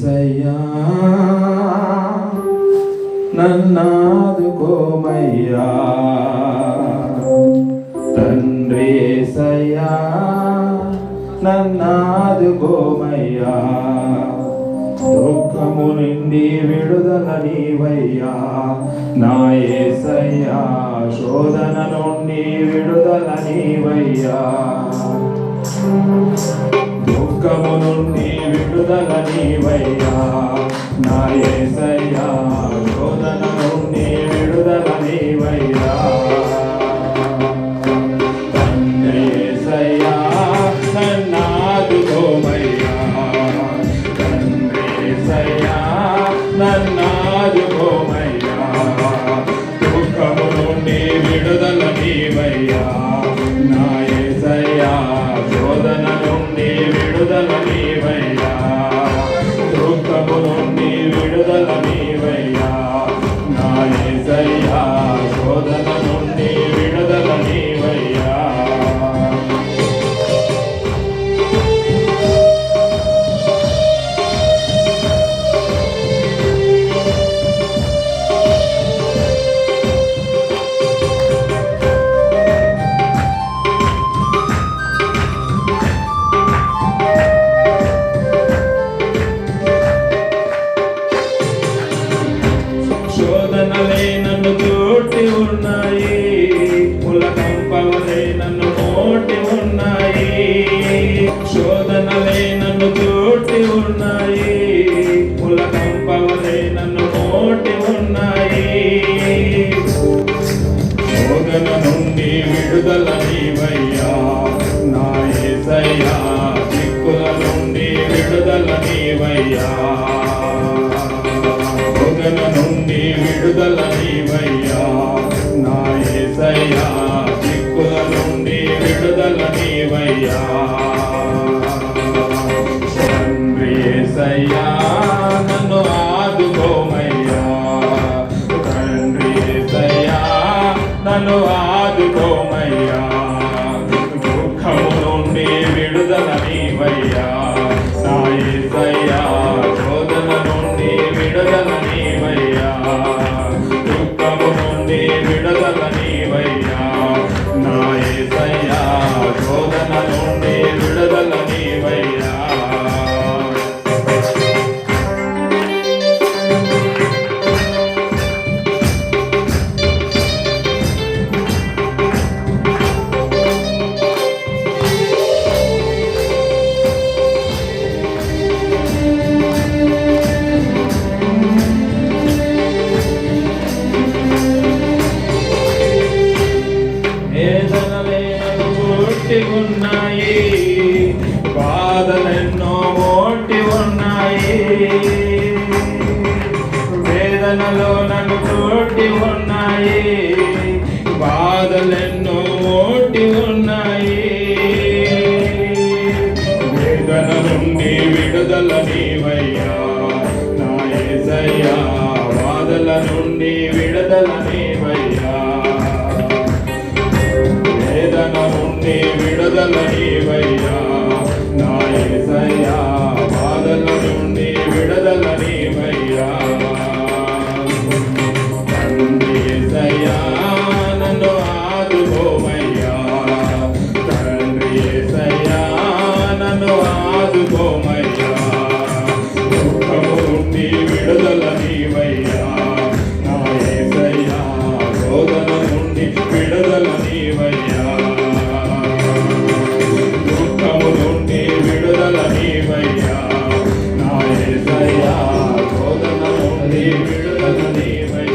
యేసయ్యా నన్నాదుకోమయ్యా తండ్రి యేసయ్యా నన్నాదుకోమయ్యా దుఃఖము నుండి విడుదల నీవయ్యా నా యేసయ్యా శోధన నుండి విడుదల నీవయ్యా దుఃఖము నుండి విడుదల నీవయ్యా నా యేసయ్యా శోధన నుండి విడుదల నీవయ్యా తండ్రి యేసయ్యా నన్నాదుకోమయ్యా తండ్రి యేసయ్యా నన్నాదుకోమయ్యా దుఃఖము నుండి విడుదల నీవయ్యా నా యేసయ్యా శోధన నుండి విడుదల నీవయ్యా దుఃఖము నుండి విడుదల నీవయ్యా నా యేసయ్యా శోధన నుండి విడుదల నీవయ్యా శోధనలే నన్ను తోటి ఉన్నాయి పులకంపవలే నన్ను మోటి ఉన్నాయి శోధనలే నన్ను తోటి ఉన్నాయి పులకంపవలే నన్ను మోటి ఉన్నాయి శోధన నుండి విడుదల నీవయ్యా నా యేసయ్యా దిక్కుల నుండి విడుదల నీవయ్యా శోధన నుండి విడుదల నీవయ్యా నా యేసయ్యా దిక్కుల నుండి విడుదల నీవయ్యా తండ్రి యేసయ్యా నన్ను ఆదుకోమయ్యా తండ్రి యేసయ్యా నన్ను ఆదుకోమయ్యా దుఃఖము నుండి విడుదల నీవయ్యా నా యేసయ్యా శోధన నుండి విడుదల నీవయ్యా దుఃఖము నుండి విడుదల నీవయ్యా నా యేసయ్యా శోధన నుండి విడుదల నీవయ్యా ఉన్నాయి బాధలెన్నో ఓటి ఉన్నాయి వేదనలో నన్ను తోటి ఉన్నాయి బాధలెన్నో ఓటి ఉన్నాయి వేదన నుండి విడుదల నీవయ్యా నా యేసయ్యా బాధల నుండి విడుదల నీవయ్యా వేదన నుండి విడుదల నీవయ్యా నా యేసయ్యా బాధల నుండి విడుదల నీవయ్యా తండ్రి యేసయ్యా నన్ను ఆదుకోమయ్యా తండ్రి యేసయ్యా నన్ను ఆదుకోమయ్యా దుఃఖము నుండి విడుదల నీవయ్యా నా యేసయ్యా శోధన నుండి విడుదల నీవయ్యా దుఃఖము నుండి విడుదల నీవయ్యా నా యేసయ్యా శోధన నుండి విడుదల నీవయ్యా